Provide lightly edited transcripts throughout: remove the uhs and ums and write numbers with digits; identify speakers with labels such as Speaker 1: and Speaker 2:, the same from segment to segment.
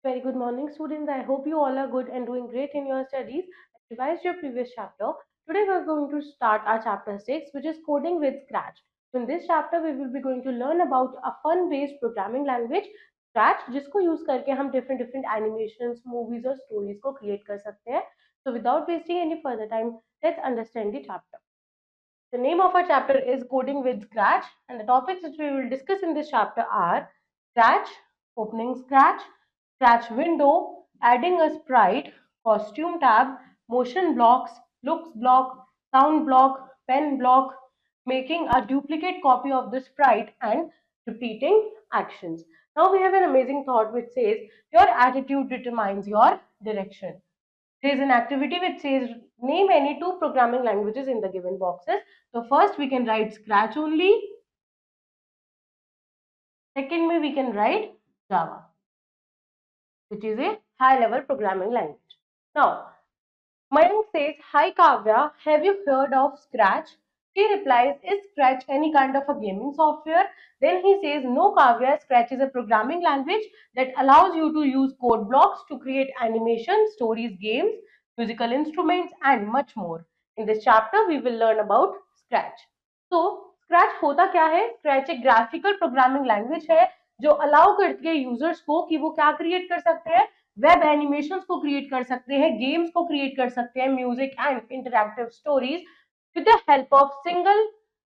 Speaker 1: Very good morning, students. I hope you all are good and doing great in your studies. Revised your previous chapter. Today we are going to start our chapter 6, which is coding with Scratch. So in this chapter, we will be going to learn about a fun-based programming language, Scratch, जिसको use करके हम different animations, movies और stories को create कर सकते हैं. So without wasting any further time, let's understand the chapter. The name of our chapter is Coding with Scratch, and the topics which we will discuss in this chapter are Scratch, opening Scratch, Scratch window, adding a sprite, costume tab, motion blocks, looks block, sound block, pen block, making a duplicate copy of the sprite, and repeating actions. Now we have an amazing thought which says your attitude determines your direction. There is an activity which says name any two programming languages in the given boxes. So first we can write Scratch only. Second we can write Java, which is a high level programming language. Now Mayank says, "Hi Kavya, have you heard of Scratch?" She replies, "Is Scratch any kind of a gaming software?" Then he says, "No Kavya, Scratch is a programming language that allows you to use code blocks to create animation, stories, games, musical instruments and much more." In this chapter, we will learn about Scratch. So, Scratch होता क्या है? Scratch एक graphical programming language है जो allow करती है users को कि वो क्या क्रिएट कर सकते हैं, वेब एनिमेशंस को क्रिएट कर सकते हैं, गेम्स को क्रिएट कर सकते हैं, music and interactive stories with the help of single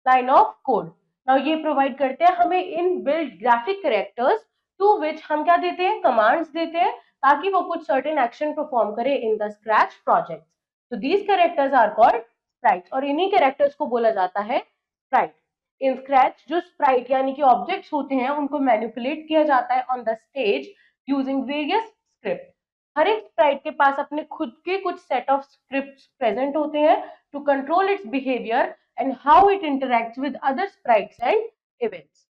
Speaker 1: line of code. Now ये प्रोवाइड करते हैं हमें in build graphic characters to विच हम क्या देते हैं, कमांड्स देते हैं ताकि वो कुछ सर्टेन एक्शन परफॉर्म करे इन द स्क्रैच प्रोजेक्ट. तो these characters are called sprites और इन्हीं कैरेक्टर्स को बोला जाता है स्प्राइट. इन स्क्रैच जो स्प्राइट यानी कि ऑब्जेक्ट्स होते हैं उनको मैनिपुलेट किया जाता है on the stage using various script. हर एक स्प्राइट के पास अपने खुद के कुछ सेट ऑफ स्क्रिप्ट्स प्रेजेंट होते हैं to control its behaviour and how it interacts with other sprites and events.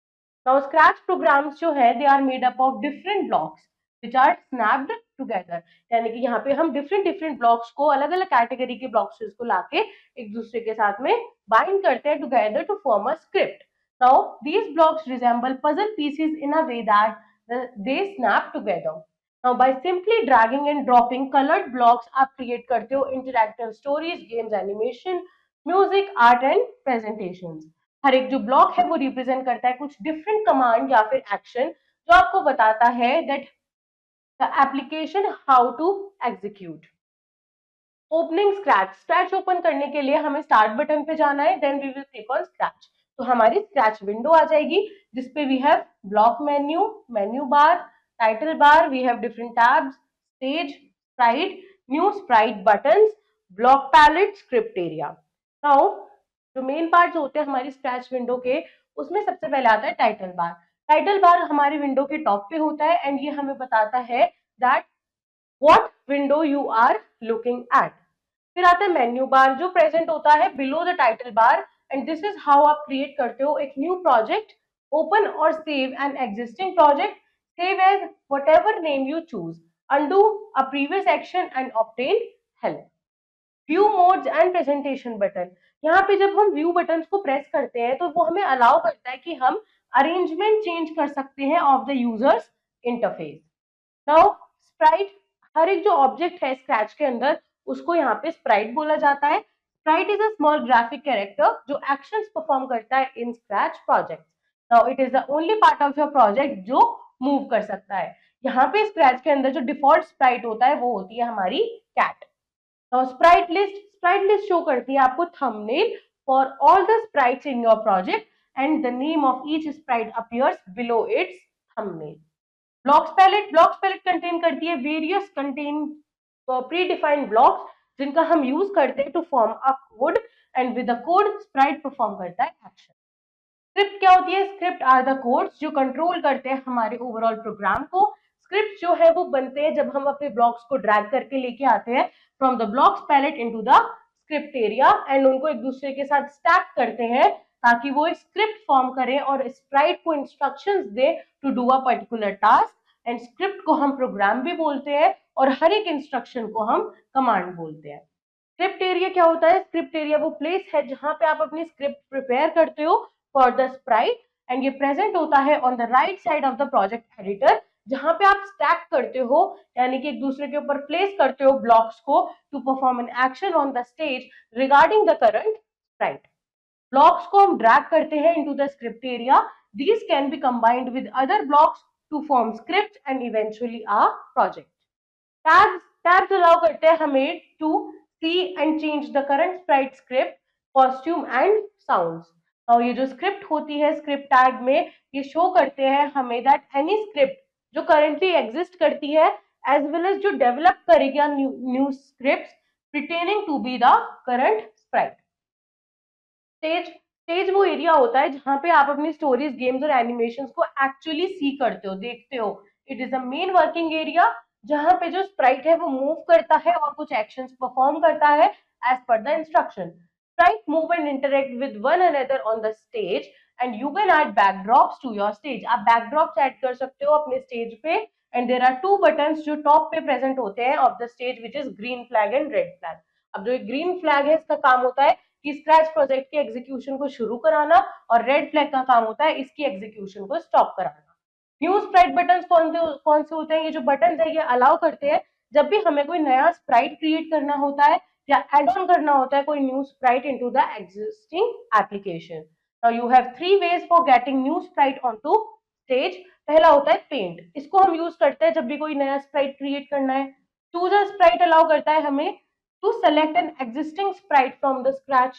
Speaker 1: Now Scratch programs जो है they are made up of different blocks which are snapped together. यानी कि यहाँ पे हम different blocks को, अलग अलग कैटेगरी के ब्लॉक्स को लाके एक दूसरे के साथ में बाइंड करते हैं together to form a script. Now these blocks resemble puzzle pieces in a way that they snap together. Now by simply dragging and dropping colored blocks आप create करते हो interactive stories, games, animation, music, art and presentations. हर एक जो block है वो represent करता है कुछ डिफरेंट कमांड या फिर एक्शन जो आपको बताता है that the application how to execute. Opening Scratch, Scratch open करने के लिए हमें स्टार्ट बटन पे जाना है, then we will click on Scratch. तो हमारी स्क्रैच विंडो आ जाएगी जिसपे we have block menu, menu bar, title bar, we have different tabs, stage, sprite, new sprite buttons, block palette, script area. Now जो main part जो होते हैं हमारी स्क्रैच विंडो के, उसमें सबसे पहले आता है टाइटल बार. टाइटल बार हमारी विंडो के टॉप पे होता है एंड ये हमें बताता है that what window you are looking at. फिर आता है मेन्यू बार जो प्रेजेंट होता है below the title bar and this is how आप क्रिएट करते हो एक न्यू प्रोजेक्ट, ओपन और save an existing project, save as whatever name you choose, undo a previous action and obtain help. View modes and presentation button. यहाँ पे जब हम view button को प्रेस करते हैं तो वो हमें अलाउ करता है कि हम अरेंजमेंट चेंज कर सकते हैं of the users interface. Now sprite, हर एक जो ऑब्जेक्ट है स्क्रैच के अंदर उसको यहाँ पे स्प्राइट बोला जाता है. Sprite is a small graphic character जो एक्शंस परफॉर्म करता है in Scratch project. Now it is the only part of your project जो मूव कर सकता है. यहाँ पे स्क्रैच के अंदर जो डिफॉल्ट स्प्राइट होता है वो होती है हमारी cat. Now sprite list show करती है आपको thumbnail for all the sprites in your project and the name of each sprite appears below its thumbnail. Blocks palette contain करती है various contain predefined blocks जिनका हम use करते हैं to form a code and with the code sprite perform करता है action. Script क्या होती है? स्क्रिप्ट आर द कोड्स जो कंट्रोल करते हैं हमारे ओवरऑल प्रोग्राम को. स्क्रिप्ट जो है वो बनते हैं जब हम अपने ब्लॉक्स को ड्रैग करके लेके आते हैं from the blocks palette into the script area and उनको एक दूसरे के साथ स्टैक करते हैं ताकि वो एक स्क्रिप्ट फॉर्म करें और स्प्राइट को इंस्ट्रक्शंस दे to do a particular task. And script को हम प्रोग्राम भी बोलते हैं और हर एक इंस्ट्रक्शन को हम कमांड बोलते हैं. स्क्रिप्ट एरिया क्या होता है? स्क्रिप्ट एरिया वो प्लेस है जहां पे आप अपनी स्क्रिप्ट प्रिपेयर करते हो फॉर द स्प्राइट एंड ये प्रेजेंट होता है on the right side of the project editor जहां पे आप स्टैक करते हो, यानी कि एक दूसरे के ऊपर प्लेस करते हो ब्लॉक्स को to perform an action on the stage regarding the current sprite. Blocks को हम ड्रैग करते हैं into the script area. These can be combined with other blocks to form script and eventually a project. Tabs allow करते हैं हमें to see and change the current sprite script, costume and sounds. और ये जो script होती है script tag में, ये शो करते हैं हमें दैट एनी स्क्रिप्ट जो करेंटली एग्जिस्ट करती है एज वेल एज जो डेवलप करेगा new script pertaining to be the current sprite. Stage वो एरिया होता है जहां पे आप अपनी स्टोरीज, गेम्स और एनिमेशंस को एक्चुअली सी करते हो, देखते हो। It is a main working area जहां पे जो स्प्राइट है वो मूव करता है और कुछ एक्शंस परफॉर्म करता है as per the instruction. Sprite move and interact with one another on the stage and you can add backdrops to your stage. आप बैकड्रॉप्स ऐड कर सकते हो अपने स्टेज पे। And there are two buttons जो top पे present होते हैं of the stage, which is green flag and red flag. अब जो ग्रीन फ्लैग है इसका काम होता है कि स्क्रैच प्रोजेक्ट के एग्जीक्यूशन को शुरू कराना, और रेड फ्लैग का काम होता है इसकी एग्जीक्यूशन को स्टॉप कराना। न्यू स्प्राइट बटन कौन से होते हैं? ये जो बटन है ये अलाउ करते हैं जब भी हमें कोई नया स्प्राइट क्रिएट करना होता है या एड ऑन करना होता है कोई new Sprite into the existing application. Now you have three ways for getting new Sprite onto stage. पहला होता है पेंट। इसको हम यूज करते हैं जब भी कोई नया स्प्राइट क्रिएट करना है। चूज अ स्प्राइट अलाउ करता है हमें to select an existing sprite from the Scratch.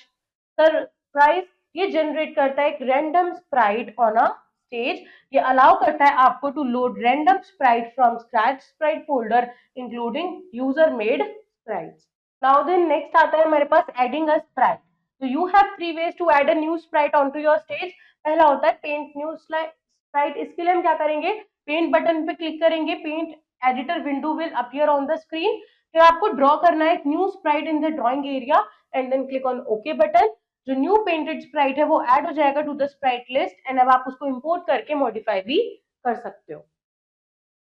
Speaker 1: Surprise ये जनरेट करता है एक random sprite on a stage. ये अलाउ करता है आपको to load random sprite from Scratch sprite folder including user made sprites. Now then next आता है हमारे पास एडिंग अ स्प्राइट। तो you have three ways to add a new sprite on to your stage. पहला होता है paint new Sprite. इसके लिए हम क्या करेंगे? पेंट बटन पे क्लिक करेंगे, paint editor window will appear on the screen. फिर आपको ड्रॉ करना है एक new sprite in the drawing area and then click on okay button. जो न्यू पेंटेड स्प्राइट है वो ऐड हो जाएगा to the sprite list and अब आप उसको इंपोर्ट करके मॉडिफाई भी कर सकते हो।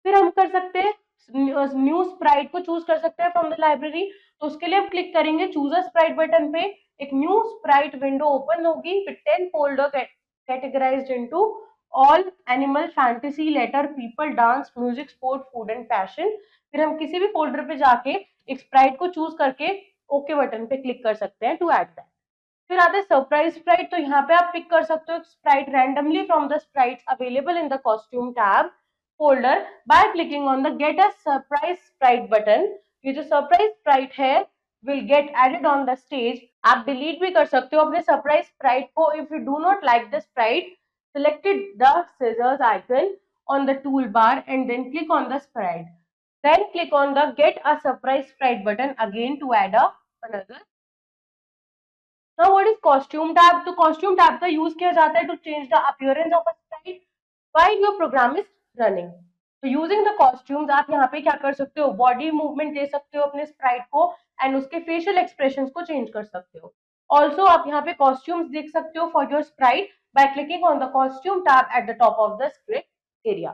Speaker 1: फिर हम कर सकते हैं न्यू स्प्राइट को चूज कर सकते हैं फ्रॉम द लाइब्रेरी। तो उसके लिए हम क्लिक करेंगे चूज अ स्प्राइट बटन पे। एक न्यू स्प्राइट विंडो ओपन होगी with 10 folder categorized into all animal, fantasy, letter, people, dance, music, sport, food and fashion. फिर हम किसी भी फोल्डर पे जाके एक स्प्राइट को चूज करके ओके बटन पे क्लिक कर सकते हैं टू ऐड दैट। फिर आता है सरप्राइज स्प्राइट। तो यहाँ पे आप पिक कर सकते हो sprite randomly from the sprites available in the costume tab folder by clicking on the get a surprise sprite button. ये जो सरप्राइज स्प्राइट है will get added on the stage. आप डिलीट भी कर सकते हो अपने सरप्राइज स्प्राइट को if you do not like the sprite. Selected the scissors icon on the toolbar and then click on the sprite. Then click on the get a surprise sprite button again to add another. Now what is costume tab? तो costume tab का use किया जाता है to change the appearance of a sprite while your program is running. तो using the costumes आप यहाँ पे क्या कर सकते हो? बॉडी मूवमेंट दे सकते हो अपने स्प्राइट को एंड उसके फेशियल एक्सप्रेशंस को चेंज कर सकते हो। ऑल्सो आप यहाँ पे कॉस्ट्यूम्स देख सकते हो for your sprite by clicking on the costume tab at the top of the script area.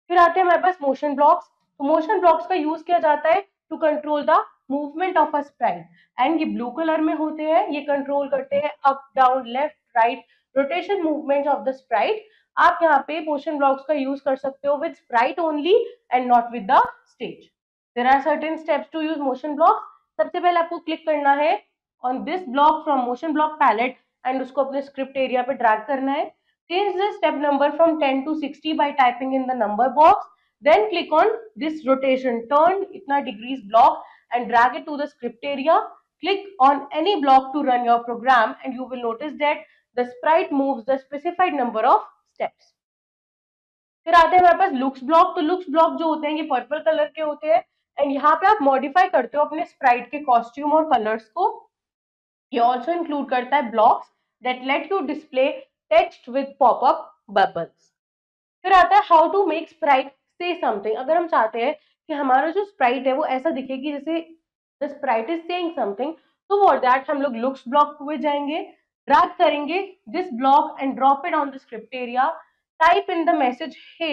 Speaker 1: फिर आते हैं हमारे पास मोशन ब्लॉक्स। तो मोशन ब्लॉक्स का यूज किया जाता है to control the movement of a sprite and ये ब्लू कलर में होते हैं। ये कंट्रोल करते हैं up, down, left, right, rotation movement of the sprite. आप यहाँ पे मोशन ब्लॉक्स का यूज कर सकते हो with sprite only and not with the stage. There are certain steps to use motion blocks. सबसे पहले आपको क्लिक करना है on this block from motion block palette and उसको अपने स्क्रिप्ट एरिया पे ड्रैग करना है। Change the step number from 10 to 60 by typing in the number box. Then click on this rotation turn itna degrees block and drag it to the script area. Click on any block to run your program and you will notice that the sprite moves the specified number of steps. फिर आते हैं हमारे पास looks block. तो looks block जो होते हैं ये purple colour के होते हैं एंड यहाँ पे आप मॉडिफाई करते हो अपने स्प्राइट के कॉस्ट्यूम और कलर्स को। ये ऑल्सो इंक्लूड करता है blocks that let you display text with popup bubbles. फिर आता है हाउ टू मेक स्प्राइट से समथिंग। अगर हम चाहते हैं कि हमारा जो स्प्राइट है वो ऐसा दिखे कि जैसे the sprite is saying something, तो फॉर दैट हम लोग लुक्स ब्लॉक पे जाएंगे, ड्रैग करेंगे this block and drop it on the script area. Type in the message hey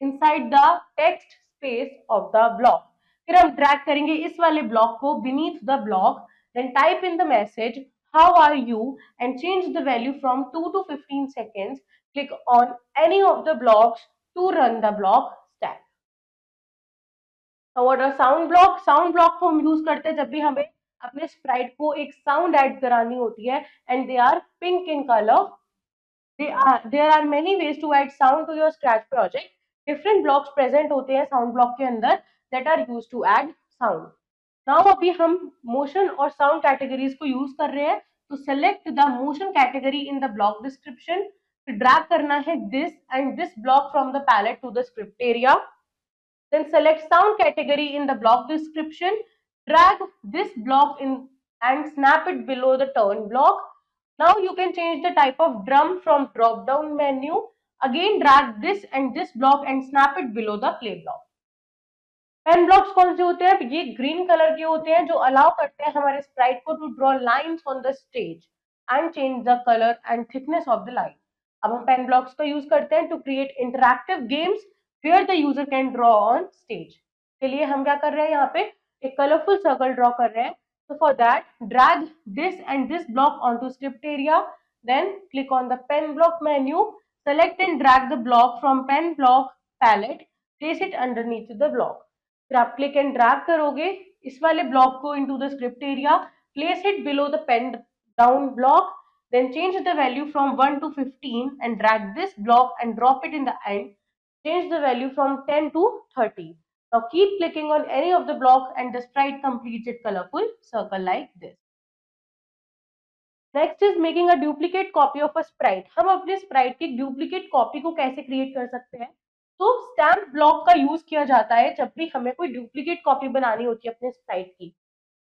Speaker 1: inside the text space of the block. फिर हम drag करेंगे इस वाले ब्लॉक को beneath the block, then type in the message how are you and change the value from 2 to 15 seconds. Click on any of the blocks to run the block और sound block को हम use करते हैं जब भी हमें अपने Sprite को एक साउंड ऐड करानी होती है, and they are pink in colour. There are many ways to add sound to your scratch project. Different blocks present होते हैं sound block के अंदर that are used to add sound. Now अभी हम motion और sound categories को use कर रहे हैं. तो select the motion category in the block description. तो drag करना है this and this block from the palette to the script area. Then select sound category in the block description. Drag this block in and snap it below the turn block. Now you can change the type of drum from drop down menu. Again drag this and this block and snap it below the play block. Pen blocks कौन से होते हैं? ये green colour के होते हैं जो allow करते हैं हमारे स्प्राइट को to draw lines on the stage and change the colour and thickness of the line. अब हम पेन ब्लॉक्स का यूज करते हैं to create interactive games where the user can draw on stage. के लिए हम क्या कर रहे हैं? यहाँ पे एक कलरफुल सर्कल ड्रॉ कर रहे हैं. So for that, drag this and this block onto script area. Then click on the pen block menu. Select and drag the block from pen block palette. Place it underneath the block. फिर आप click and drag करोगे इस वाले block को into the script area. Place it below the pen down block. Then change the value from 1 to 15 and drag this block and drop it in the end. Change the value from 10 to 30. Now keep clicking on any of the block and the sprite completes its colorful circle like this. Next is making a duplicate copy of a sprite. हम अपने sprite की duplicate copy को कैसे create कर सकते हैं? तो stamp block का use किया जाता है जब भी हमें कोई duplicate copy बनानी होती है अपने sprite की.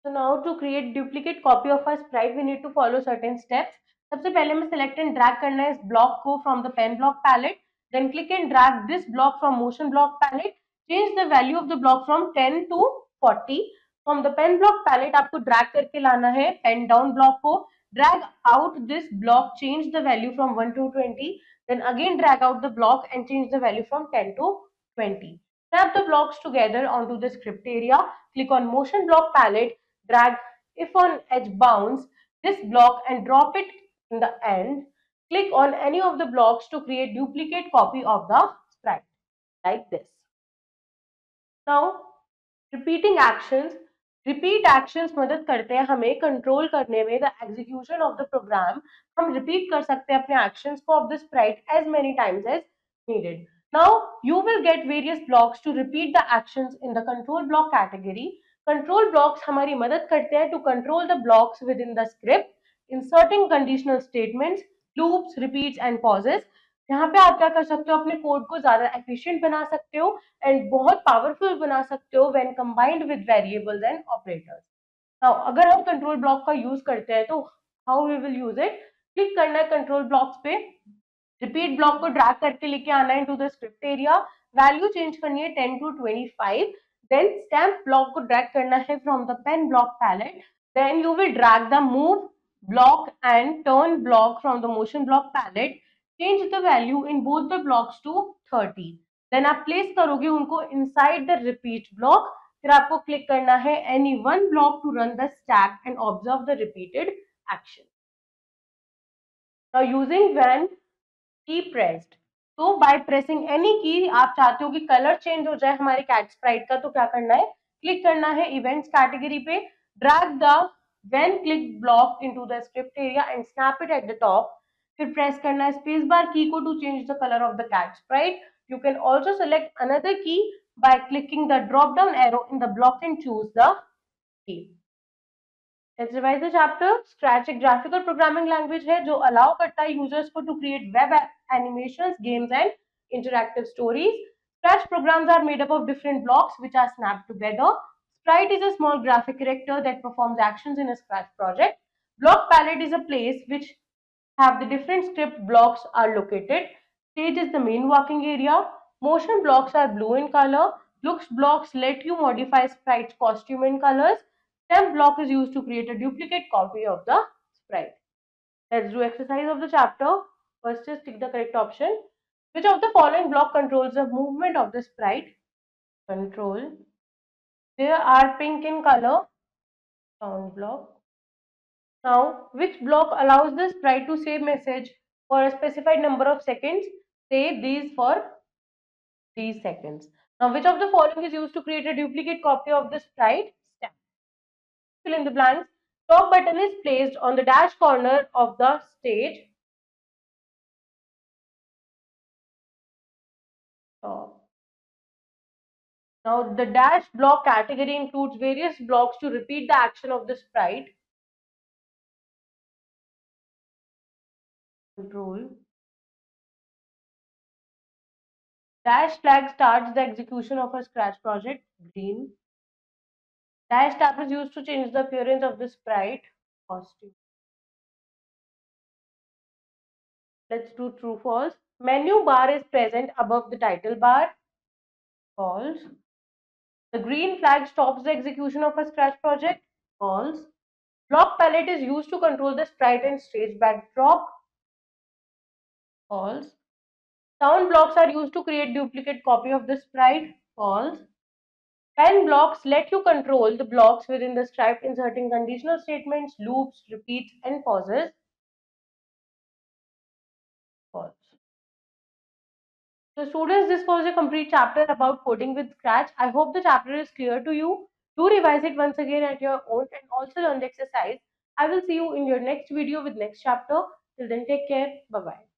Speaker 1: So now to create duplicate copy of a sprite, we need to follow certain steps. सबसे पहले हमें select and drag करना है इस block को from the pen block palette. Then click and drag this block from motion block palette. Change the value of the block from 10 to 40. From the pen block palette आपको drag करके लाना है pen down block को. Drag out this block, change the value from 1 to 20. Then again drag out the block and change the value from 10 to 20. Snap the blocks together onto the script area. Click on motion block palette. Drag if on edge bounce this block and drop it in the end. Click on any of the blocks to create duplicate copy of the sprite like this. Now repeating actions. Repeat actions मदद करते हैं हमें control करने में the execution of the program. हम repeat कर सकते हैं अपने actions को of the sprite as many times as needed. Now you will get various blocks to repeat the actions in the control block category. Control blocks हमारी मदद करते हैं to control the blocks within the script, inserting conditional statements, loops, repeats and pauses. यहाँ पे आप क्या कर सकते हो? अपने कोड को ज्यादा एफिशिएंट बना सकते हो एंड बहुत पावरफुल बना सकते हो when combined with variables and operators. Now अगर हम कंट्रोल ब्लॉक का यूज करते हैं तो how we will use it? Click करना है कंट्रोल ब्लॉक्स पे, रिपीट ब्लॉक को ड्रैग करके लेके आना है into the script area. Value change करनी है 10 to 25. देन स्टैम्प ब्लॉक को ड्रैग करना है from the pen block palette. Then you will drag the move block and turn block from the motion block palette. Change the value in both the blocks to 30. Then आप place करोगे उनको inside the repeat block. फिर आपको click करना है any one block to run the stack and observe the repeated action. Now using when key pressed. तो by pressing any key आप चाहते हो कि कलर चेंज हो जाए हमारे cat sprite का, तो क्या करना है? क्लिक करना है events category पे, drag the when click block into the script area and snap it at the top. फिर प्रेस करना है स्पेस बार की को to change the colour of the cat sprite. You can also select another key by clicking the drop down arrow in the block and choose the key. Let's revise the chapter. Scratch एक graphical programming language है जो allow करता है users को to create web animations, games and interactive stories. Scratch programs are made up of different blocks which are snapped together. Sprite is a small graphic character that performs actions in a Scratch project. Block palette is a place which have the different script blocks are located. Stage is the main working area. Motion blocks are blue in color. Looks blocks let you modify sprite's costume and colors. Temp block is used to create a duplicate copy of the sprite. Let's do exercise of the chapter. First is tick the correct option. Which of the following block controls the movement of the sprite? Control. There are pink in color. Sound block. Now, which block allows the sprite to save message for a specified number of seconds? Say these for these seconds. Now, which of the following is used to create a duplicate copy of the sprite stamp? Fill in the blanks. Stop button is placed on the dash corner of the stage. Stop. Now, the dash block category includes various blocks to repeat the action of the sprite. Control. Dash flag starts the execution of a Scratch project. Green. Dash tab is used to change the appearance of the sprite. Costume. Let's do true false. Menu bar is present above the title bar. False. The green flag stops the execution of a Scratch project. False. Block palette is used to control the sprite and stage backdrop. False. Sound blocks are used to create duplicate copy of the sprite. False. Pen blocks let you control the blocks within the script, inserting conditional statements, loops, repeats, and pauses. False. So students, this was a complete chapter about coding with Scratch. I hope the chapter is clear to you. Do revise it once again at your own and also learn the exercise. I will see you in your next video with next chapter. Till then, take care. Bye-bye.